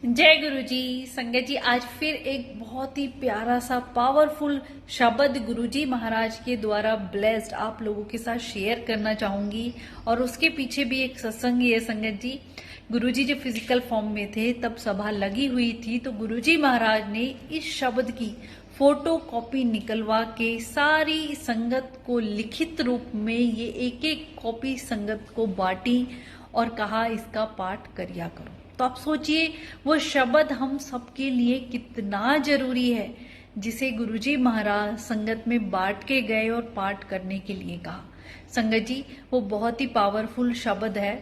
जय गुरु जी। संगत जी, आज फिर एक बहुत ही प्यारा सा पावरफुल शब्द गुरु जी महाराज के द्वारा ब्लेस्ड आप लोगों के साथ शेयर करना चाहूंगी। और उसके पीछे भी एक सत्संग है संगत जी। गुरु जी जब फिजिकल फॉर्म में थे तब सभा लगी हुई थी, तो गुरु जी महाराज ने इस शब्द की फोटो कॉपी निकलवा के सारी संगत को लिखित रूप में ये एक एक कॉपी संगत को बांटी और कहा इसका पाठ करिया करो। तो आप सोचिए वो शब्द हम सबके लिए कितना जरूरी है, जिसे गुरुजी महाराज संगत में बांट के गए और पाठ करने के लिए कहा। संगत जी, वो बहुत ही पावरफुल शब्द है।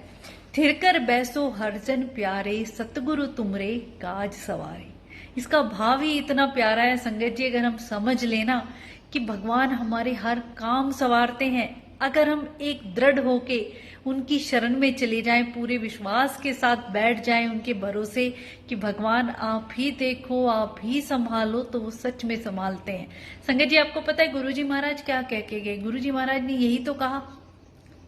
थिरकर बैसो हरजन प्यारे, सतगुरु तुमरे काज सवारे। इसका भाव ही इतना प्यारा है संगत जी। अगर हम समझ लेना कि भगवान हमारे हर काम संवारते हैं, अगर हम एक दृढ़ होके उनकी शरण में चले जाएं, पूरे विश्वास के साथ बैठ जाएं उनके भरोसे कि भगवान आप ही देखो, आप ही संभालो, तो वो सच में संभालते हैं। संगत जी, आपको पता है गुरुजी महाराज क्या कह के गए? गुरुजी महाराज ने यही तो कहा,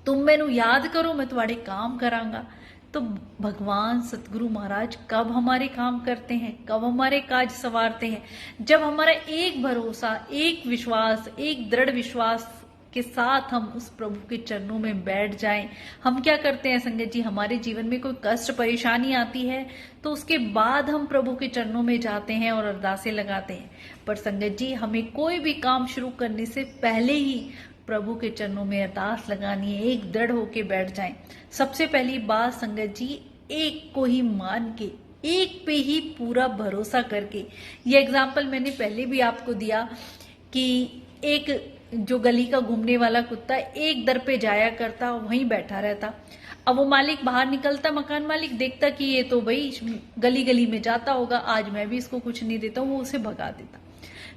तुम मैनू याद करो, मैं तुम्हारे काम करांगा। तो भगवान सतगुरु महाराज कब हमारे काम करते हैं, कब हमारे काज संवारते हैं? जब हमारा एक भरोसा, एक विश्वास, एक दृढ़ विश्वास के साथ हम उस प्रभु के चरणों में बैठ जाएं। हम क्या करते हैं संगत जी, हमारे जीवन में कोई कष्ट परेशानी आती है तो उसके बाद हम प्रभु के चरणों में जाते हैं और अरदासें लगाते हैं। पर संगत जी, हमें कोई भी काम शुरू करने से पहले ही प्रभु के चरणों में अरदास लगानी है, एक दृढ़ होके बैठ जाएं। सबसे पहली बात संगत जी, एक को ही मान के, एक पे ही पूरा भरोसा करके। ये एग्जाम्पल मैंने पहले भी आपको दिया कि एक जो गली का घूमने वाला कुत्ता एक दर पे जाया करता, वहीं बैठा रहता। अब वो मालिक बाहर निकलता, मकान मालिक देखता कि ये तो भाई गली गली में जाता होगा, आज मैं भी इसको कुछ नहीं देता हूँ, वो उसे भगा देता।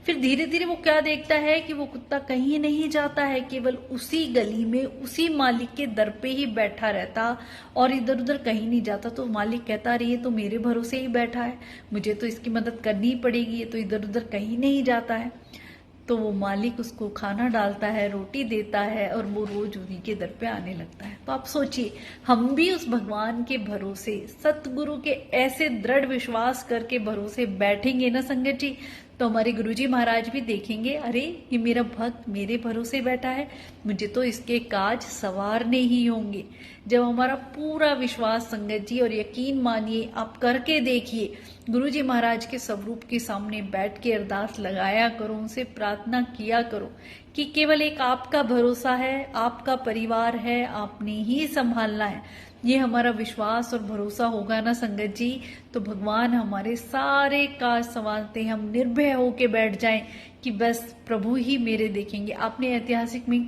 फिर धीरे धीरे वो क्या देखता है कि वो कुत्ता कहीं नहीं जाता है, केवल उसी गली में उसी मालिक के दर पे ही बैठा रहता और इधर उधर कहीं नहीं जाता। तो मालिक कहता, अरे ये तो मेरे भरोसे ही बैठा है, मुझे तो इसकी मदद करनी ही पड़ेगी, ये तो इधर उधर कहीं नहीं जाता है। तो वो मालिक उसको खाना डालता है, रोटी देता है और वो रोज उन्हीं के दर पे आने लगता है। तो आप सोचिए, हम भी उस भगवान के भरोसे, सतगुरु के ऐसे दृढ़ विश्वास करके भरोसे बैठेंगे ना संगत जी, तो हमारे गुरुजी महाराज भी देखेंगे, अरे ये मेरा भक्त मेरे भरोसे बैठा है, मुझे तो इसके काज संवारने ही होंगे। जब हमारा पूरा विश्वास संगत जी, और यकीन मानिए, आप करके देखिए, गुरुजी महाराज के स्वरूप के सामने बैठ के अरदास लगाया करो, उनसे प्रार्थना किया करो कि केवल एक आपका भरोसा है, आपका परिवार है, आपने ही संभालना है। ये हमारा विश्वास और भरोसा होगा ना संगत जी, तो भगवान हमारे सारे काज संभालते हैं। हम निर्भय होके बैठ जाएं कि बस प्रभु ही मेरे देखेंगे। आपने ऐतिहासिक में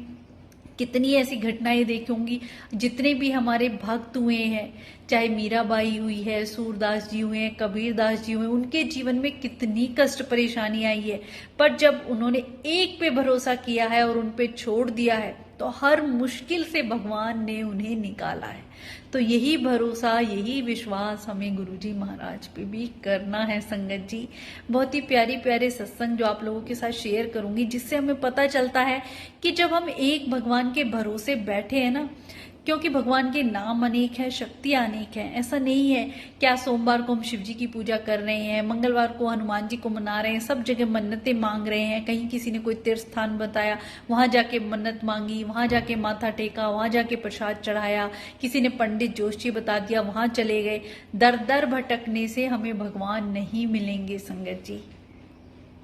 कितनी ऐसी घटनाएं देखी होंगी, जितने भी हमारे भक्त हुए हैं, चाहे मीराबाई हुई है, सूरदास जी हुए हैं, कबीरदास जी हुए हैं, उनके जीवन में कितनी कष्ट परेशानी आई है, पर जब उन्होंने एक पे भरोसा किया है और उन पे छोड़ दिया है, तो हर मुश्किल से भगवान ने उन्हें निकाला है। तो यही भरोसा, यही विश्वास हमें गुरुजी महाराज पे भी करना है संगत जी। बहुत ही प्यारी प्यारे सत्संग जो आप लोगों के साथ शेयर करूंगी, जिससे हमें पता चलता है कि जब हम एक भगवान के भरोसे बैठे हैं ना, क्योंकि भगवान के नाम अनेक है, शक्तियां अनेक है। ऐसा नहीं है क्या सोमवार को हम शिव जी की पूजा कर रहे हैं, मंगलवार को हनुमान जी को मना रहे हैं, सब जगह मन्नतें मांग रहे हैं, कहीं किसी ने कोई तीर्थ स्थान बताया, वहां जाके मन्नत मांगी, वहां जाके माथा टेका, वहां जाके प्रसाद चढ़ाया, किसी ने पंडित जोशी बता दिया, वहां चले गए। दर दर भटकने से हमें भगवान नहीं मिलेंगे संगत जी।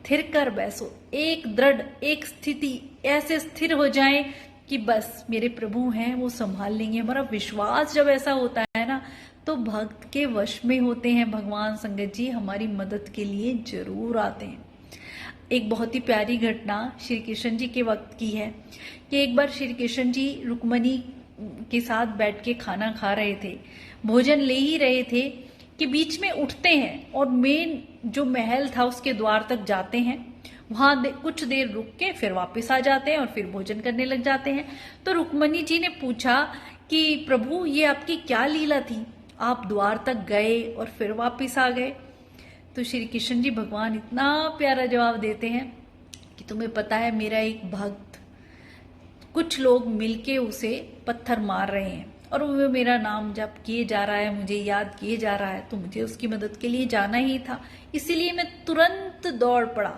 थिर कर बैसो, एक दृढ़, एक स्थिति ऐसे स्थिर हो जाए कि बस मेरे प्रभु हैं, वो संभाल लेंगे। हमारा विश्वास जब ऐसा होता है ना, तो भक्त के वश में होते हैं भगवान संगत जी, हमारी मदद के लिए जरूर आते हैं। एक बहुत ही प्यारी घटना श्री कृष्ण जी के वक्त की है कि एक बार श्री कृष्ण जी रुक्मणी के साथ बैठ के खाना खा रहे थे, भोजन ले ही रहे थे कि बीच में उठते हैं और मेन जो महल था उसके द्वार तक जाते हैं, वहां कुछ देर रुक के फिर वापस आ जाते हैं और फिर भोजन करने लग जाते हैं। तो रुक्मणी जी ने पूछा कि प्रभु ये आपकी क्या लीला थी, आप द्वार तक गए और फिर वापस आ गए? तो श्री कृष्ण जी भगवान इतना प्यारा जवाब देते हैं कि तुम्हें पता है, मेरा एक भक्त, कुछ लोग मिलके उसे पत्थर मार रहे हैं और वो मेरा नाम जप किए जा रहा है, मुझे याद किए जा रहा है, तो मुझे उसकी मदद के लिए जाना ही था। इसीलिए मैं तुरंत दौड़ पड़ा।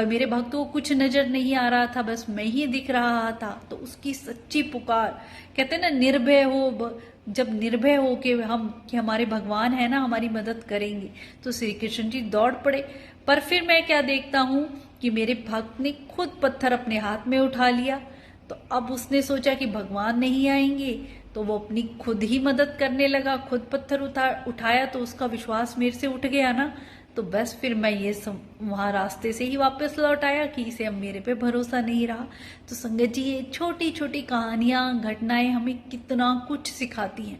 मेरे भक्त को कुछ नजर नहीं आ रहा था, बस मैं ही दिख रहा था। तो उसकी सच्ची पुकार, कहते हैं ना निर्भय हो, जब निर्भय हो कि हमारे भगवान है ना, हमारी मदद करेंगे, तो श्री कृष्ण जी दौड़ पड़े। पर फिर मैं क्या देखता हूं कि मेरे भक्त ने खुद पत्थर अपने हाथ में उठा लिया। तो अब उसने सोचा कि भगवान नहीं आएंगे, तो वो अपनी खुद ही मदद करने लगा, खुद पत्थर उठाया। तो उसका विश्वास मेरे से उठ गया ना। तो बस फिर मैं वहां रास्ते से ही वापस लौट आया कि इसे अब मेरे पे भरोसा नहीं रहा। तो संगत जी, ये छोटी छोटी कहानियां, घटनाएं हमें कितना कुछ सिखाती हैं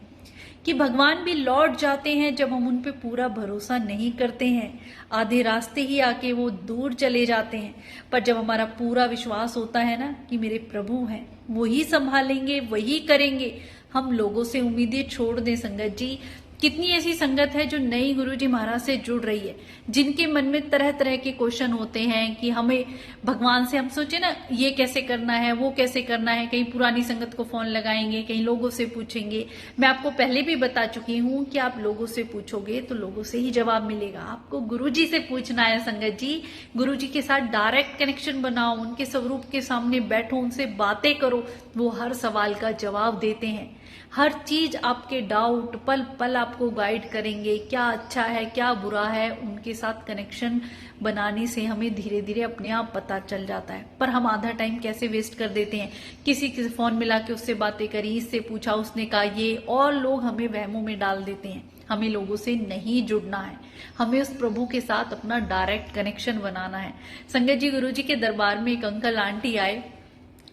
कि भगवान भी लौट जाते हैं जब हम उन पे पूरा भरोसा नहीं करते हैं। आधे रास्ते ही आके वो दूर चले जाते हैं। पर जब हमारा पूरा विश्वास होता है ना कि मेरे प्रभु हैं, वही संभालेंगे, वही करेंगे, हम लोगों से उम्मीदें छोड़ दें। संगत जी, कितनी ऐसी संगत है जो नई गुरुजी महाराज से जुड़ रही है, जिनके मन में तरह तरह के क्वेश्चन होते हैं कि हमें भगवान से, हम सोचे ना ये कैसे करना है, वो कैसे करना है, कहीं पुरानी संगत को फोन लगाएंगे, कहीं लोगों से पूछेंगे। मैं आपको पहले भी बता चुकी हूं कि आप लोगों से पूछोगे तो लोगों से ही जवाब मिलेगा। आपको गुरुजी से पूछना है संगत जी। गुरुजी के साथ डायरेक्ट कनेक्शन बनाओ, उनके स्वरूप के सामने बैठो, उनसे बातें करो, वो हर सवाल का जवाब देते हैं। हर चीज आपके डाउट पल पल आपको गाइड करेंगे, क्या अच्छा है क्या बुरा है। उनके साथ कनेक्शन बनाने से हमें धीरे धीरे अपने आप पता चल जाता है। पर हम आधा टाइम कैसे वेस्ट कर देते हैं, किसी के फोन मिला के उससे बातें करी, इससे पूछा, उसने कहा ये, और लोग हमें वहमों में डाल देते हैं। हमें लोगों से नहीं जुड़ना है, हमें उस प्रभु के साथ अपना डायरेक्ट कनेक्शन बनाना है। संगत जी, गुरु जी के दरबार में एक अंकल आंटी आए।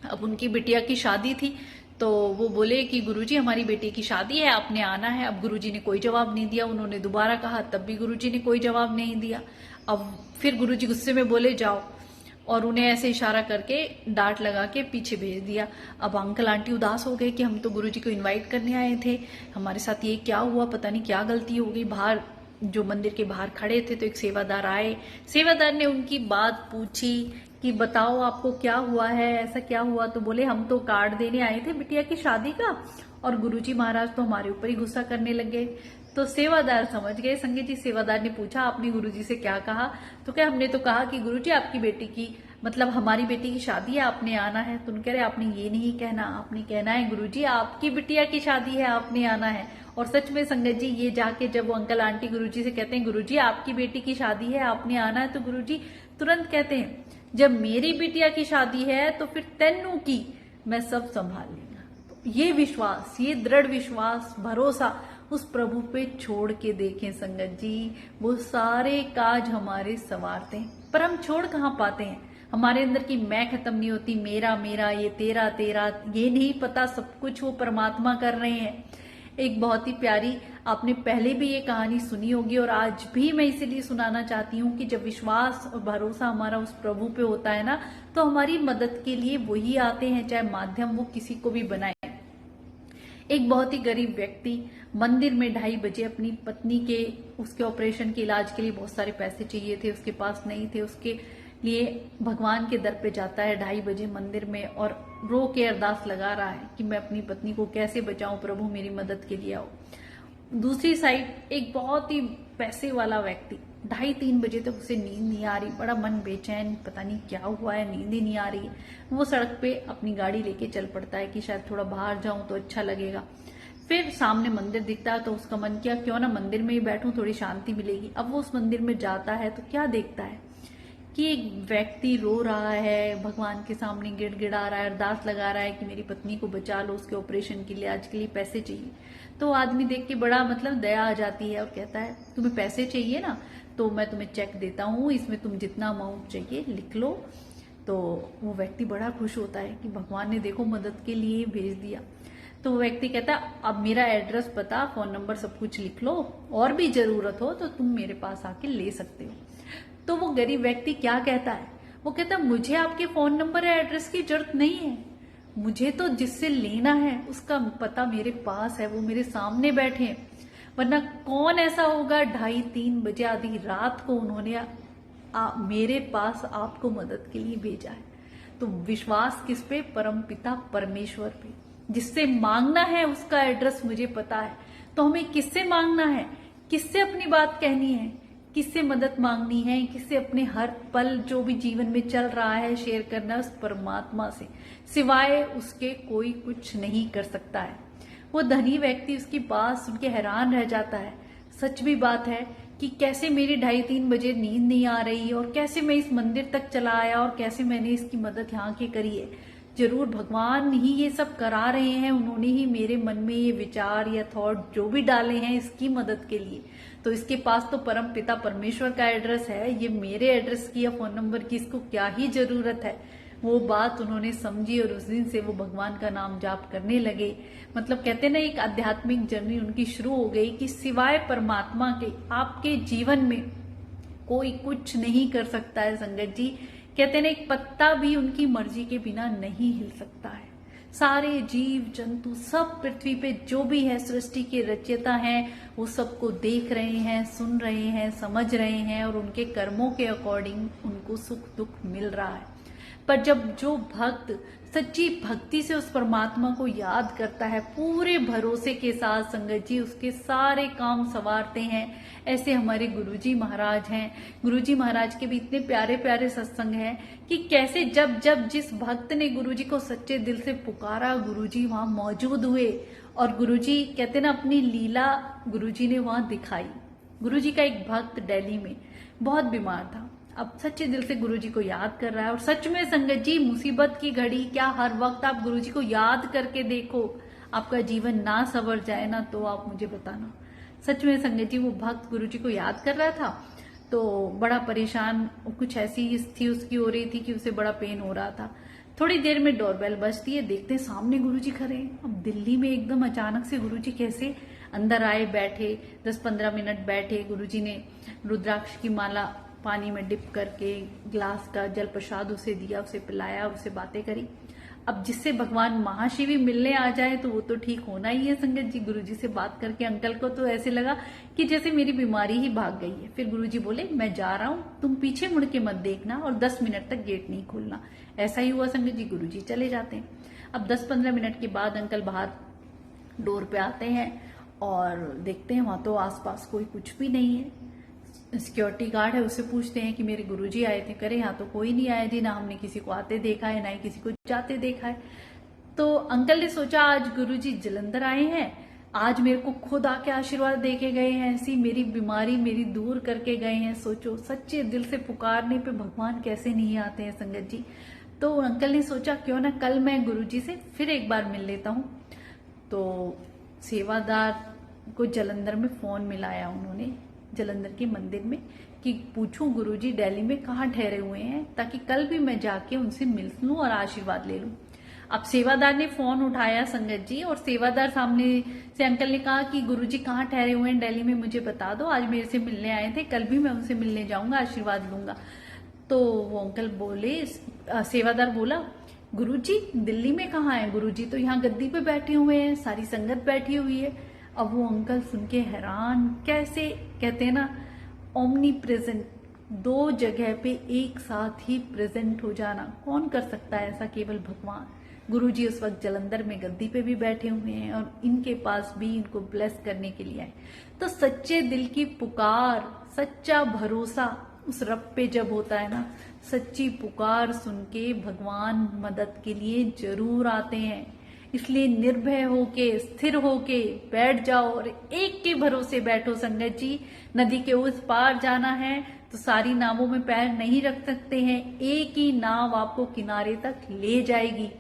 अब उनकी बिटिया की शादी थी, तो वो बोले कि गुरुजी हमारी बेटी की शादी है, आपने आना है। अब गुरुजी ने कोई जवाब नहीं दिया। उन्होंने दोबारा कहा, तब भी गुरुजी ने कोई जवाब नहीं दिया। अब फिर गुरुजी गुस्से में बोले जाओ, और उन्हें ऐसे इशारा करके डांट लगा के पीछे भेज दिया। अब अंकल आंटी उदास हो गए कि हम तो गुरुजी को इनवाइट करने आए थे, हमारे साथ ये क्या हुआ, पता नहीं क्या गलती हो गई। बाहर जो मंदिर के बाहर खड़े थे तो एक सेवादार आए। सेवादार ने उनकी बात पूछी कि बताओ आपको क्या हुआ है, ऐसा क्या हुआ। तो बोले हम तो कार्ड देने आए थे बिटिया की शादी का, और गुरुजी महाराज तो हमारे ऊपर ही गुस्सा करने लग गए। तो सेवादार समझ गए। संगत जी, सेवादार ने पूछा आपने गुरुजी से क्या कहा। तो क्या हमने तो कहा कि गुरुजी आपकी बेटी की, मतलब हमारी बेटी की शादी है, आपने आना है। तो उनके रहे आपने ये नहीं कहना, आपने कहना है गुरुजी आपकी बिटिया की शादी है, आपने आना है। और सच में संगत जी, ये जाके जब वो अंकल आंटी गुरुजी से कहते हैं गुरुजी आपकी बेटी की शादी है, आपने आना है, तो गुरुजी तुरंत कहते हैं जब मेरी बिटिया की शादी है तो फिर तेनू की, मैं सब संभाल लूंगा। तो ये विश्वास, ये दृढ़ विश्वास, भरोसा उस प्रभु पे छोड़ के देखें संगत जी, वो सारे काज हमारे संवारते हैं। पर हम छोड़ कहाँ पाते हैं, हमारे अंदर की मैं खत्म नहीं होती, मेरा मेरा, ये तेरा तेरा, ये नहीं पता सब कुछ वो परमात्मा कर रहे हैं। एक बहुत ही प्यारी, आपने पहले भी ये कहानी सुनी होगी और आज भी मैं इसीलिए सुनाना चाहती हूँ कि जब विश्वास और भरोसा हमारा उस प्रभु पे होता है ना, तो हमारी मदद के लिए वही आते हैं, चाहे माध्यम वो किसी को भी बनाए। एक बहुत ही गरीब व्यक्ति मंदिर में 2:30 बजे अपनी पत्नी के, उसके ऑपरेशन के इलाज के लिए बहुत सारे पैसे चाहिए थे, उसके पास नहीं थे। उसके लिए भगवान के दर पे जाता है 2:30 बजे मंदिर में, और रो के अरदास लगा रहा है कि मैं अपनी पत्नी को कैसे बचाऊं, प्रभु मेरी मदद के लिए आओ। दूसरी साइड एक बहुत ही पैसे वाला व्यक्ति, 2:30-3 बजे तक उसे नींद नहीं आ रही, बड़ा मन बेचैन, पता नहीं क्या हुआ है, नींद ही नहीं आ रही। वो सड़क पे अपनी गाड़ी लेके चल पड़ता है कि शायद थोड़ा बाहर जाऊं तो अच्छा लगेगा। फिर सामने मंदिर दिखता है तो उसका मन किया क्यों ना मंदिर में ही बैठूं, थोड़ी शांति मिलेगी। अब वो उस मंदिर में जाता है तो क्या देखता है कि एक व्यक्ति रो रहा है, भगवान के सामने गिड़गिड़ा रहा है, अरदास लगा रहा है कि मेरी पत्नी को बचा लो, उसके ऑपरेशन के लिए आज के लिए पैसे चाहिए। तो आदमी देख के बड़ा मतलब दया आ जाती है और कहता है तुम्हें पैसे चाहिए ना, तो मैं तुम्हें चेक देता हूँ, इसमें तुम जितना अमाउंट चाहिए लिख लो। तो वो व्यक्ति बड़ा खुश होता है कि भगवान ने देखो मदद के लिए भेज दिया। तो वो व्यक्ति कहता है अब मेरा एड्रेस, पता, फोन नंबर सब कुछ लिख लो, और भी जरूरत हो तो तुम मेरे पास आके ले सकते हो। तो वो गरीब व्यक्ति क्या कहता है, वो कहता है मुझे आपके फोन नंबर या एड्रेस की जरूरत नहीं है, मुझे तो जिससे लेना है उसका पता मेरे पास है, वो मेरे सामने बैठे हैं। वरना कौन ऐसा होगा 2:30-3 बजे आधी रात को उन्होंने मेरे पास आपको मदद के लिए भेजा है। तो विश्वास किस पे, परम पिता परमेश्वर पे। जिससे मांगना है उसका एड्रेस मुझे पता है। तो हमें किससे मांगना है, किससे अपनी बात कहनी है, किससे मदद मांगनी है, किससे अपने हर पल जो भी जीवन में चल रहा है शेयर करना है, उस परमात्मा से। सिवाय उसके कोई कुछ नहीं कर सकता है। वो धनी व्यक्ति उसकी बात सुन के हैरान रह जाता है। सच भी बात है कि कैसे मेरी 2:30-3 बजे नींद नहीं आ रही और कैसे मैं इस मंदिर तक चला आया और कैसे मैंने इसकी मदद यहाँ की करी है। जरूर भगवान ही ये सब करा रहे हैं, उन्होंने ही मेरे मन में ये विचार या थॉट जो भी डाले हैं इसकी मदद के लिए। तो इसके पास तो परम पिता परमेश्वर का एड्रेस है, ये मेरे एड्रेस की या फोन नंबर की इसको क्या ही जरूरत है। वो बात उन्होंने समझी और उस दिन से वो भगवान का नाम जाप करने लगे। मतलब कहते ना, एक आध्यात्मिक जर्नी उनकी शुरू हो गई कि सिवाय परमात्मा के आपके जीवन में कोई कुछ नहीं कर सकता है। संगत जी कहते ना, एक पत्ता भी उनकी मर्जी के बिना नहीं हिल सकता है। सारे जीव जंतु सब पृथ्वी पे जो भी है सृष्टि के रचयिता हैं, वो सबको देख रहे हैं, सुन रहे हैं, समझ रहे हैं और उनके कर्मों के अकॉर्डिंग उनको सुख दुख मिल रहा है। पर जब जो भक्त सच्ची भक्ति से उस परमात्मा को याद करता है पूरे भरोसे के साथ, संगत जी उसके सारे काम संवारते हैं। ऐसे हमारे गुरुजी महाराज हैं। गुरुजी महाराज के भी इतने प्यारे प्यारे सत्संग हैं कि कैसे जब जब जिस भक्त ने गुरुजी को सच्चे दिल से पुकारा, गुरुजी वहां मौजूद हुए। और गुरुजी कहते ना, अपनी लीला गुरुजी ने वहां दिखाई। गुरुजी का एक भक्त दिल्ली में बहुत बीमार था, अब सच्चे दिल से गुरुजी को याद कर रहा है। और सच में संगत जी, मुसीबत की घड़ी क्या हर वक्त आप गुरुजी को याद करके देखो, आपका जीवन ना संवर जाए ना, तो आप मुझे बताना। सच में संगत जी, वो भक्त गुरुजी को याद कर रहा था तो बड़ा परेशान, कुछ ऐसी थी उसकी हो रही थी कि उसे बड़ा पेन हो रहा था। थोड़ी देर में डोरबेल बजती है, देखते हैं सामने गुरुजी खड़े हैं। अब दिल्ली में एकदम अचानक से गुरुजी कैसे अंदर आए, बैठे 10-15 मिनट बैठे। गुरुजी ने रुद्राक्ष की माला पानी में डिप करके ग्लास का जल प्रसाद उसे दिया, उसे पिलाया, उससे बातें करी। अब जिससे भगवान महाशिव मिलने आ जाए तो वो तो ठीक होना ही है। संगत जी गुरुजी से बात करके अंकल को तो ऐसे लगा कि जैसे मेरी बीमारी ही भाग गई है। फिर गुरुजी बोले, मैं जा रहा हूं, तुम पीछे मुड़ के मत देखना और 10 मिनट तक गेट नहीं खोलना। ऐसा ही हुआ संगत जी, गुरुजी चले जाते हैं। अब 10-15 मिनट के बाद अंकल बाहर डोर पे आते हैं और देखते हैं वहां तो आसपास कोई कुछ भी नहीं है। सिक्योरिटी गार्ड है, उससे पूछते हैं कि मेरे गुरुजी आए थे। करे यहाँ तो कोई नहीं आया जी, ना हमने किसी को आते देखा है ना ही किसी को जाते देखा है। तो अंकल ने सोचा आज गुरुजी जलंधर आए हैं, आज मेरे को खुद आके आशीर्वाद दे के गए हैं, ऐसी मेरी बीमारी मेरी दूर करके गए हैं। सोचो, सच्चे दिल से पुकारने पे भगवान कैसे नहीं आते हैं संगत जी। तो अंकल ने सोचा क्यों ना कल मैं गुरुजी से फिर एक बार मिल लेता हूँ। तो सेवादार को जलंधर में फोन मिलाया उन्होंने, जलंधर के मंदिर में, कि पूछूं गुरुजी दिल्ली में कहाँ ठहरे हुए हैं, ताकि कल भी मैं जाके उनसे मिल लूं और आशीर्वाद ले लूं। अब सेवादार ने फोन उठाया संगत जी, और सेवादार सामने से अंकल ने कहा कि गुरुजी कहाँ ठहरे हुए हैं दिल्ली में, मुझे बता दो, आज मेरे से मिलने आए थे, कल भी मैं उनसे मिलने जाऊंगा, आशीर्वाद लूंगा। तो वो अंकल बोले, सेवादार बोला, गुरुजी दिल्ली में कहाँ है, गुरुजी तो यहाँ गद्दी पे बैठे हुए हैं, सारी संगत बैठी हुई है। अब वो अंकल सुन के हैरान, कैसे कहते हैं ना, ओमनी प्रेजेंट, दो जगह पे एक साथ ही प्रेजेंट हो जाना, कौन कर सकता है ऐसा, केवल भगवान। गुरुजी उस वक्त जलंधर में गद्दी पे भी बैठे हुए हैं और इनके पास भी इनको ब्लेस करने के लिए आए। तो सच्चे दिल की पुकार, सच्चा भरोसा उस रब पे जब होता है ना, सच्ची पुकार सुन के भगवान मदद के लिए जरूर आते हैं। इसलिए निर्भय होके, स्थिर होके बैठ जाओ और एक के भरोसे बैठो संगत जी। नदी के उस पार जाना है तो सारी नावों में पैर नहीं रख सकते हैं, एक ही नाव आपको किनारे तक ले जाएगी।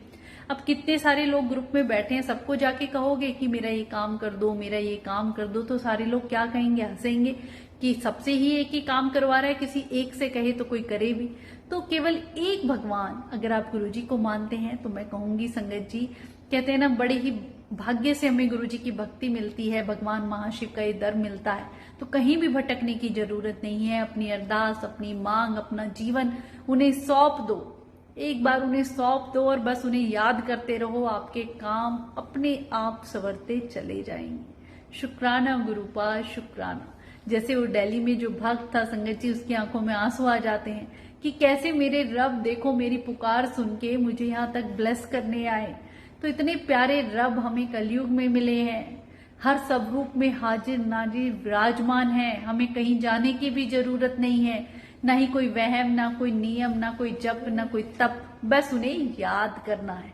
अब कितने सारे लोग ग्रुप में बैठे हैं, सबको जाके कहोगे कि मेरा ये काम कर दो, मेरा ये काम कर दो, तो सारे लोग क्या कहेंगे, हंसेंगे कि सबसे ही एक ही काम करवा रहा है, किसी एक से कहे तो कोई करे भी। तो केवल एक भगवान, अगर आप गुरुजी को मानते हैं तो मैं कहूंगी संगत जी, कहते हैं ना, बड़े ही भाग्य से हमें गुरुजी की भक्ति मिलती है, भगवान महाशिव का ये दर मिलता है, तो कहीं भी भटकने की जरूरत नहीं है। अपनी अरदास, अपनी मांग, अपना जीवन उन्हें सौंप दो, एक बार उन्हें सौंप दो और बस उन्हें याद करते रहो, आपके काम अपने आप संवरते चले जाएंगे। शुक्राना गुरुपाद, शुक्राना। जैसे वो दिल्ली में जो भक्त था संगत जी, उसकी आंखों में आंसू आ जाते हैं कि कैसे मेरे रब देखो मेरी पुकार सुन के मुझे यहाँ तक ब्लेस करने आए। तो इतने प्यारे रब हमें कलयुग में मिले हैं, हर स्वरूप में हाजिर नाजिर विराजमान है। हमें कहीं जाने की भी जरूरत नहीं है, ना ही कोई वहम, ना कोई नियम, ना कोई जप, ना कोई तप, बस उन्हें याद करना है।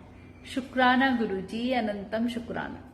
शुक्राना गुरु जी, अनंतम शुक्राना।